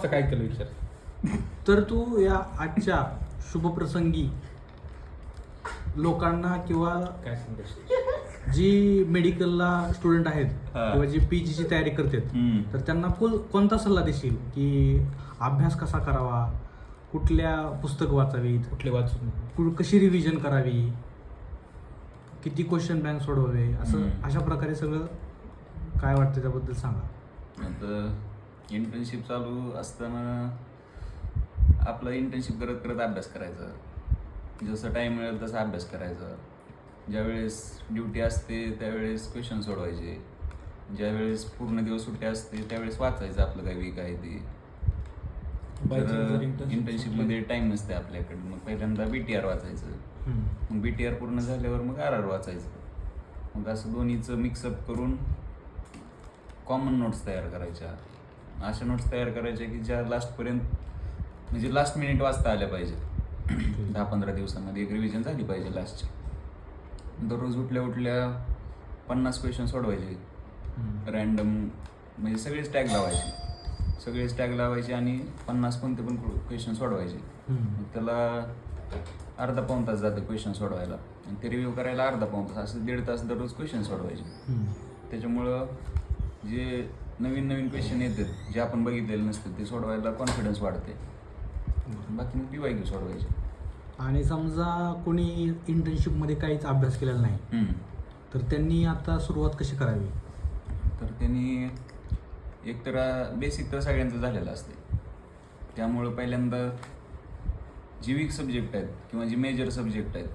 वाजता काय केलं विचार. तर तू या आजच्या शुभप्रसंगी लोकांना किंवा काय संदेश. जी मेडिकलला स्टुडंट आहेत हा. किंवा जी PGची तयारी करतात तर त्यांना कोणता सल्ला देशील की अभ्यास कसा करावा, कुठल्या पुस्तक वाचावीत, कुठले वाचून कशी रिव्हिजन करावी, किती क्वेश्चन बँक सोडवावे, असं अशा प्रकारे सगळं काय वाटतं त्याबद्दल सांगा. आता इंटर्नशिप चालू असताना आपलं इंटर्नशिप करत करत अभ्यास करायचा. जसं टाईम मिळेल तसा अभ्यास करायचा. ज्यावेळेस ड्युटी असते त्यावेळेस क्वेश्चन सोडवायचे. ज्यावेळेस पूर्ण दिवस सुट्टी असते त्यावेळेस वाचायचं आपलं काय वीक आहे ते. तर इंटर्नशिपमध्ये टाईम नसते आपल्याकडे, मग पहिल्यांदा BTR वाचायचं. मग BTR पूर्ण झाल्यावर मग RR वाचायचं. मग असं दोन्हीचं मिक्सअप करून कॉमन नोट्स तयार करायच्या. अशा नोट्स तयार करायच्या की ज्या लास्टपर्यंत म्हणजे लास्ट मिनिट वाचता आल्या पाहिजे. 10-15 दिवसामध्ये एक रिव्हिजन झाली पाहिजे लास्टची. दररोज उठल्या उठल्या 50 क्वेश्चन सोडवायचे रँडम, म्हणजे सगळेच टॅग लावायचे आणि 50 कोणते पण क्वेश्चन सोडवायचे. मग त्याला अर्धा पाऊण तास जातं क्वेश्चन सोडवायला आणि ते रिव्ह्यू करायला अर्धा पाऊण तास, असं 1.5 तास दररोज क्वेश्चन सोडवायचे. त्याच्यामुळं जे नवीन क्वेश्चन येतात जे आपण बघितलेले नसतात ते सोडवायला कॉन्फिडन्स वाढते. बाकी मग PYQ सोडवायचे. आणि समजा कोणी इंटर्नशिपमध्ये काहीच अभ्यास केलेला नाही तर त्यांनी आता सुरुवात कशी करावी. तर त्यांनी एकतर बेसिक तर सगळ्यांचं झालेलं असते. त्यामुळं पहिल्यांदा जी वीक सब्जेक्ट आहेत किंवा जी मेजर सब्जेक्ट आहेत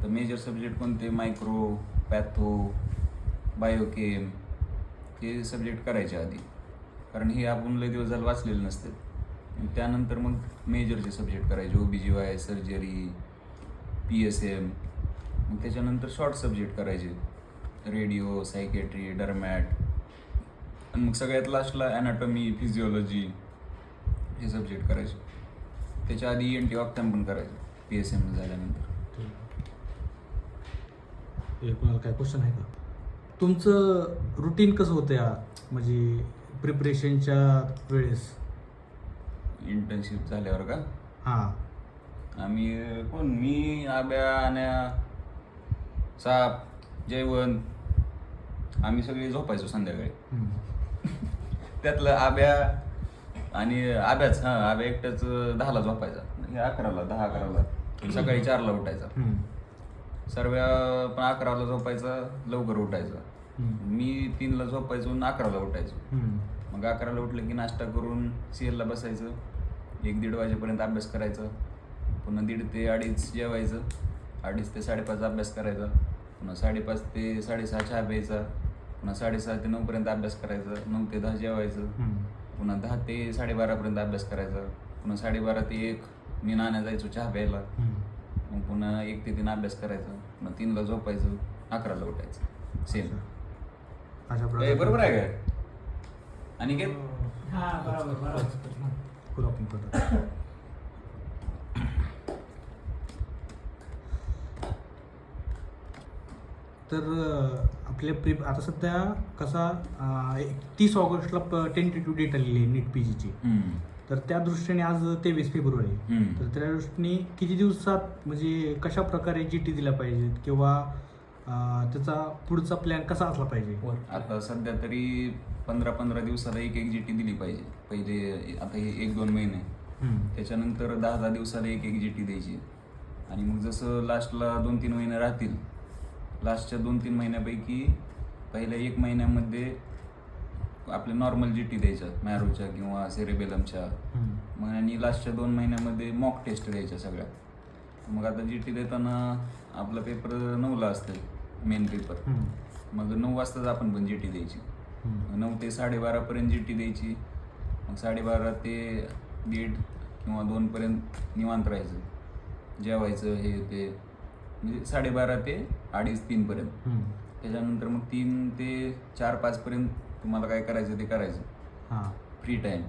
तर मेजर सब्जेक्ट कोणते, मायक्रो, पॅथो, बायोकेम, हे सब्जेक्ट करायचे आधी, कारण हे आपण लय दिवस झालं वाचलेले नसते. त्यानंतर मग मेजरचे सब्जेक्ट करायचे, OBGY, सर्जरी, PSM. मग त्याच्यानंतर शॉर्ट सब्जेक्ट करायचे, रेडिओ, सायकेट्री, डर्मॅट. आणि मग सगळ्यात लास्टला ॲनाटॉमी, फिजिओलॉजी हे सब्जेक्ट करायचे. त्याच्या आधी ENT ऑप्थॅम पण करायचे PSM झाल्यानंतर. कोणाला काय क्वेश्चन आहे का. तुमचं रुटीन कसं होतं या म्हणजे प्रिपरेशनच्या वेळेस. इंटर्नशिप झाल्यावर का हां मी आब्या, आण्या, साप, जयवंत आम्ही सगळे झोपायचो संध्याकाळी. त्यातलं आब्या एकटाच 10ला झोपायचा, 11ला सकाळी 4ला उठायचा. सर्व्या पण 11ला झोपायचा, लवकर उठायचा. मी 3ला झोपायचो आणि 11ला उठायचो. मग 11ला उठलं की नाश्ता करून CLला बसायचं, 1-1:30 वाजेपर्यंत अभ्यास करायचा. पुन्हा 1:30 ते 2:30 जेवायचं, 2:30 ते 5:30 अभ्यास करायचा. पुन्हा 5:30 ते 6:30 चहा प्यायचा. पुन्हा 6:30 ते 9पर्यंत अभ्यास करायचा. 9 ते 10 जेवायचं. पुन्हा 10 ते 12:30पर्यंत अभ्यास करायचा. पुन्हा 12:30 ते 1 मी नाण्या जायचो चहा प्यायला. मग पुन्हा 1 ते 3 अभ्यास करायचा. पुन्हा 3ला झोपायचं, 11ला उठायचं. सेम अशा प्रकारे बरोबर आहे काय. आणि काय करू आपण करतो. तर आपल्या आता सध्या कसा 30 ऑगस्टला टेंटेटिव्ह डेट आलेली आहे नीट PGची. तर त्या दृष्टीने आज 23 फेब्रुवारी. तर त्या दृष्टीने किती दिवसात म्हणजे कशा प्रकारे GT दिल्या पाहिजेत किंवा त्याचा पुढचा प्लॅन कसा असला पाहिजे. आता सध्या तरी 15-15 दिवसाला एक GT दिली पाहिजे. पहिले आता हे 1-2 महिने, त्याच्यानंतर 10-10 दिवसाला एक GT द्यायची. आणि मग जसं लास्टला 2-3 महिने राहतील, लास्टच्या 2-3 महिन्यापैकी पहिल्या 1 महिन्यामध्ये आपले नॉर्मल GT द्यायच्या, मॅरोच्या किंवा सेरेबेलमच्या. मग आणि लास्टच्या 2 महिन्यामध्ये मॉक टेस्ट द्यायच्या सगळ्या. मग आता GT देताना आपला पेपर 9ला असतं, मेन पेपर. मग 9 वाजताच आपण पण GT द्यायची. 9 ते 12:30पर्यंत GT द्यायची. मग 12:30 ते 1:30 किंवा 2पर्यंत निवांत राहायचं, जेवायचं हे ते, म्हणजे 12:30 ते 2:30-3पर्यंत. त्याच्यानंतर मग 3 ते 4-5पर्यंत तुम्हाला काय करायचं ते करायचं, फ्री टाईम.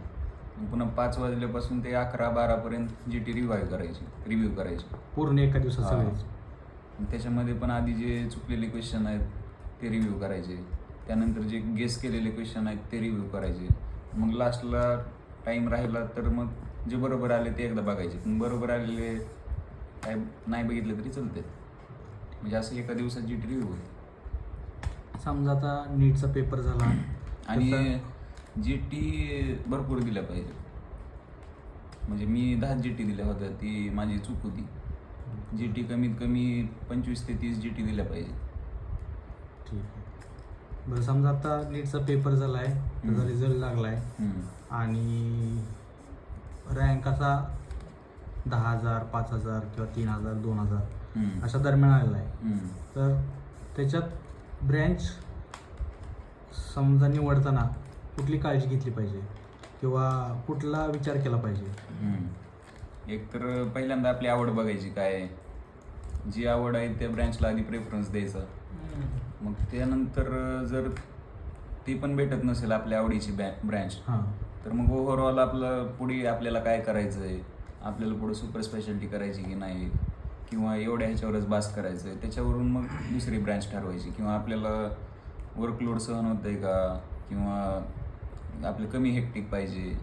पुन्हा 5 वाजल्यापासून ते 11-12पर्यंत GT रिव्ह्यू करायची पूर्ण एका दिवसात सगळेच. त्याच्यामध्ये पण आधी जे चुकलेले क्वेश्चन आहेत ते रिव्ह्यू करायचे. त्यानंतर जे गेस केलेले क्वेश्चन आहेत ते रिव्ह्यू करायचे. मग लास्टला टाईम राहिला तर मग जे बरोबर आले ते एकदा बघायचे, पण बरोबर आलेले काय नाही बघितले तरी चालते. म्हणजे असं एका दिवसात जी रिव्ह्यू होईल. समजा आता नीटचा पेपर झाला आणि GT भरपूर दिल्या पाहिजे. म्हणजे मी 10 GT दिल्या होत्या, ती माझी चूक होती. GT कमीत कमी 25 ते 30 GT दिल्या पाहिजे. ठीक आहे. बरं समजा आता नीटचा पेपर झाला आहे, त्याचा रिझल्ट लागला आहे आणि रँक असा 10,000, 5,000 किंवा 3,000, 2,000 अशा दरम्यान आलेला आहे. तर त्याच्यात ब्रँच समजा निवडताना कुठली काळजी घेतली पाहिजे किंवा कुठला विचार केला पाहिजे? एक तर पहिल्यांदा आपली आवड बघायची काय आहे. जी आवड आहे त्या ब्रँचला आधी प्रेफरन्स द्यायचा. मग त्यानंतर जर ती पण भेटत नसेल आपल्या आवडीची ब्रँच, तर मग ओव्हरऑल आपलं पुढे आपल्याला काय करायचं आहे, आपल्याला पुढे सुपर स्पेशालिटी करायची की नाही, किंवा एवढ्या ह्याच्यावरच बास करायचं आहे, त्याच्यावरून मग दुसरी ब्रँच ठरवायची. किंवा आपल्याला वर्कलोड सहन होतं आहे का, किंवा आपलं कमी हेक्टिक पाहिजे,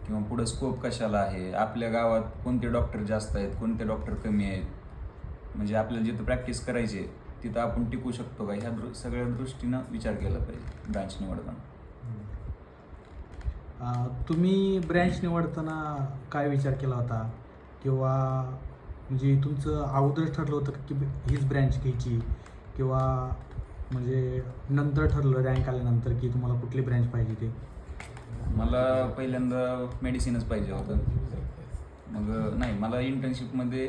किंवा पुढं स्कोप कशाला आहे, आपल्या गावात कोणते डॉक्टर जास्त आहेत, कोणते डॉक्टर कमी आहेत, म्हणजे आपल्याला जिथं प्रॅक्टिस करायची आहे तिथं आपण टिकू शकतो का, ह्या सगळ्या दृष्टीनं विचार केला पाहिजे ब्रँच निवडताना. तुम्ही ब्रँच निवडताना काय विचार केला होता, किंवा म्हणजे तुमचं अगोदरच ठरलं होतं की हीच ब्रँच घ्यायची, किंवा म्हणजे नंतर ठरलं रँक आल्यानंतर की तुम्हाला कुठली ब्रँच पाहिजे ते? मला पहिल्यांदा मेडिसिनच पाहिजे होतं. मग नाही, मला इंटर्नशिपमध्ये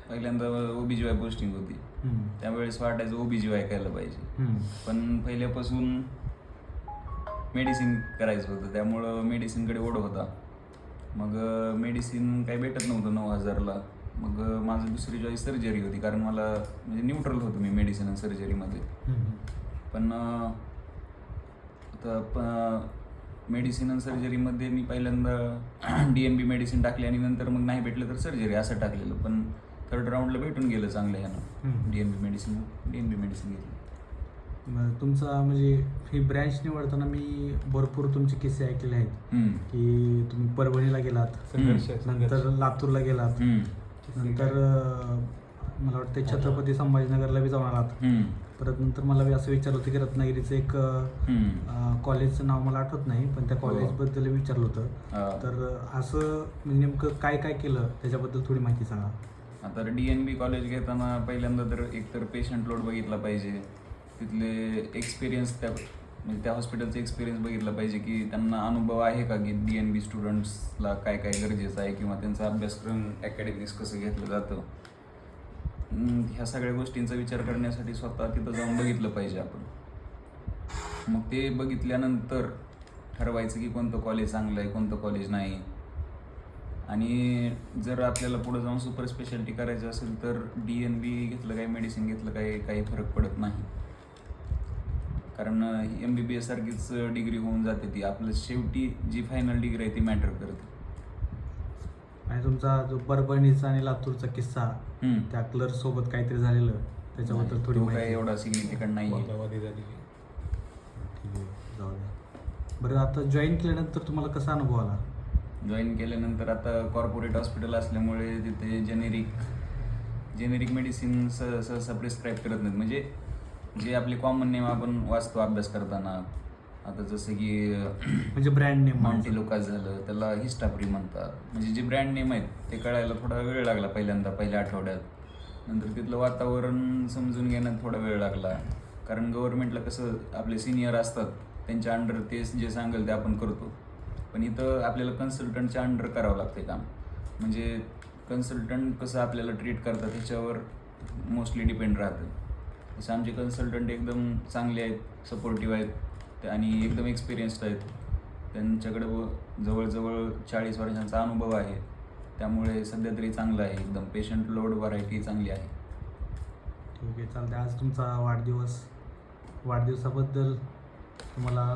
पहिल्यांदा OBGY पोस्टिंग होती. त्यावेळेस वाटायचं OBGY केलं पाहिजे, पण पहिल्यापासून मेडिसिन करायचं होतं, त्यामुळं मेडिसिनकडे ओढ होता. मग मेडिसिन काही भेटत नव्हतं 9,000ला. मग माझं दुसरी चॉईस सर्जरी होती, कारण मला म्हणजे न्यूट्रल होतो मी मेडिसिन आणि सर्जरीमध्ये. पण आता मेडिसिन आणि सर्जरीमध्ये मी पहिल्यांदा DNB मेडिसिन टाकली आणि नंतर मग नाही भेटलं तर सर्जरी असं टाकलेलं. पण थर्ड राऊंडला भेटून गेलं चांगलं ह्यानं DNB मेडिसिन घेतली. तुमचा म्हणजे ही ब्रँच निवडताना मी भरपूर तुमचे किस्से ऐकले आहेत की तुम्ही परभणीला गेलात, नंतर लातूरला गेलात, नंतर मला वाटतं छत्रपती संभाजीनगरला बी जाऊन आलात. परत नंतर मला असं विचारलं होतं की रत्नागिरीचं एक कॉलेजचं नाव मला आठवत नाही, पण त्या कॉलेजबद्दल विचारलं होतं. तर असं म्हणजे नेमकं काय काय केलं त्याच्याबद्दल थोडी माहिती सांगा. आता DNB कॉलेज घेताना पहिल्यांदा तर एकतर पेशंट लोड बघितला पाहिजे, तिथले एक्सपिरियन्स म्हणजे त्या हॉस्पिटलचा एक्सपिरियन्स बघितला पाहिजे की त्यांना अनुभव आहे का की DNB स्टुडंट्सला काय काय गरजेचं आहे, किंवा त्यांचा अभ्यासक्रम अकॅडमिक्स कसं घेतलं जातं. ह्या सगळ्या गोष्टींचा विचार करण्यासाठी स्वतः तिथं जाऊन बघितलं पाहिजे आपण. मग ते बघितल्यानंतर ठरवायचं की कोणतं कॉलेज चांगलं आहे, कोणतं कॉलेज नाही. आणि जर आपल्याला पुढे जाऊन सुपर स्पेशालिटी करायचं असेल तर DNB घेतलं काय, मेडिसिन घेतलं काय, काही फरक पडत नाही. कारण MBBS सारखीच डिग्री होऊन जाते ती. आपलं शेवटी जी फायनल डिग्री आहे ती मॅटर करते. आणि तुमचा जो परभणीचा आणि लातूरचा किस्सा, त्या क्लर्क सोबत काहीतरी झालेलं, त्याच्याबद्दल थोडी माहिती? काय एवढा सिग्निफिकंट नाही आहे. ठीक आहे, जाऊ द्या. बरं, आता जॉईन केल्यानंतर तुम्हाला कसा अनुभव आला? जॉईन केल्यानंतर आता कॉर्पोरेट हॉस्पिटल असल्यामुळे तिथे जेनेरिक मेडिसिन सहसा प्रिस्क्राईब करत नाहीत. म्हणजे जे आपले कॉमन नेम आपण वाचतो अभ्यास करताना, आता जसं की म्हणजे ब्रँड नेम मॉन्टेलोकास झालं, त्याला हिस्टाप्री म्हणतात. म्हणजे जे ब्रँड नेम आहेत ते कळायला थोडा वेळ लागला पहिल्या आठवड्यात. नंतर तिथलं वातावरण समजून घेण्यात थोडा वेळ लागला, कारण गव्हर्नमेंटला कसं आपले सिनियर असतात, त्यांच्या अंडर ते जे सांगेल ते आपण करतो. पण इथं आपल्याला कन्सल्टंटच्या अंडर करावं लागते काम. म्हणजे कन्सल्टंट कसं आपल्याला ट्रीट करतात ह्याच्यावर मोस्टली डिपेंड राहतं. जसं आमचे कन्सल्टंट एकदम चांगले आहेत, सपोर्टिव्ह आहेत आणि एकदम एक्सपिरियन्स्ड आहेत. त्यांच्याकडे जवळजवळ 40 वर्षांचा अनुभव आहे, त्यामुळे सध्या तरी चांगलं आहे एकदम. पेशंट लोड व्हरायटी चांगली आहे. ठीक आहे, चालते. आज तुमचा वाढदिवसाबद्दल तुम्हाला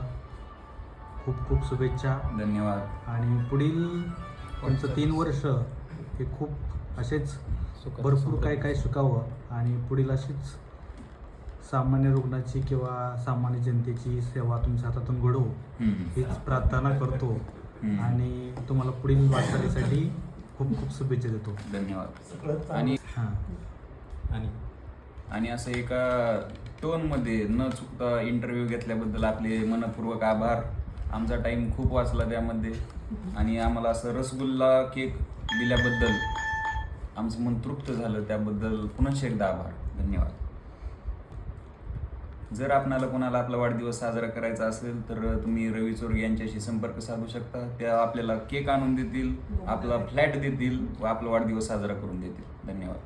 खूप खूप शुभेच्छा. धन्यवाद. आणि पुढील तुमचं 3 वर्ष हे खूप असेच भरपूर काय शिकावं आणि पुढील अशीच सामान्य रुग्णाची किंवा सामान्य जनतेची सेवा तुमच्या हातातून घडवू हीच प्रार्थना करतो. आणि तुम्हाला पुढील वाटचालीसाठी खूप खूप शुभेच्छा देतो. धन्यवाद. आणि हां आणि असं एका टोनमध्ये न चुकता इंटरव्ह्यू घेतल्याबद्दल आपले मनपूर्वक आभार. आमचा टाईम खूप वाचला त्यामध्ये आणि आम्हाला असं रसगुल्ला केक दिल्याबद्दल आमचं मन तृप्त झालं, त्याबद्दल पुन्हा एकदा आभार. धन्यवाद. जर आपणाला कोणाला आपला वाढदिवस साजरा करायचा असेल तर तुम्ही रवी चोरगे यांच्याशी संपर्क साधू शकता. त्या आपल्याला केक आणून देतील, आपला फ्लॅट देतील व आपला वाढदिवस साजरा करून देतील. धन्यवाद.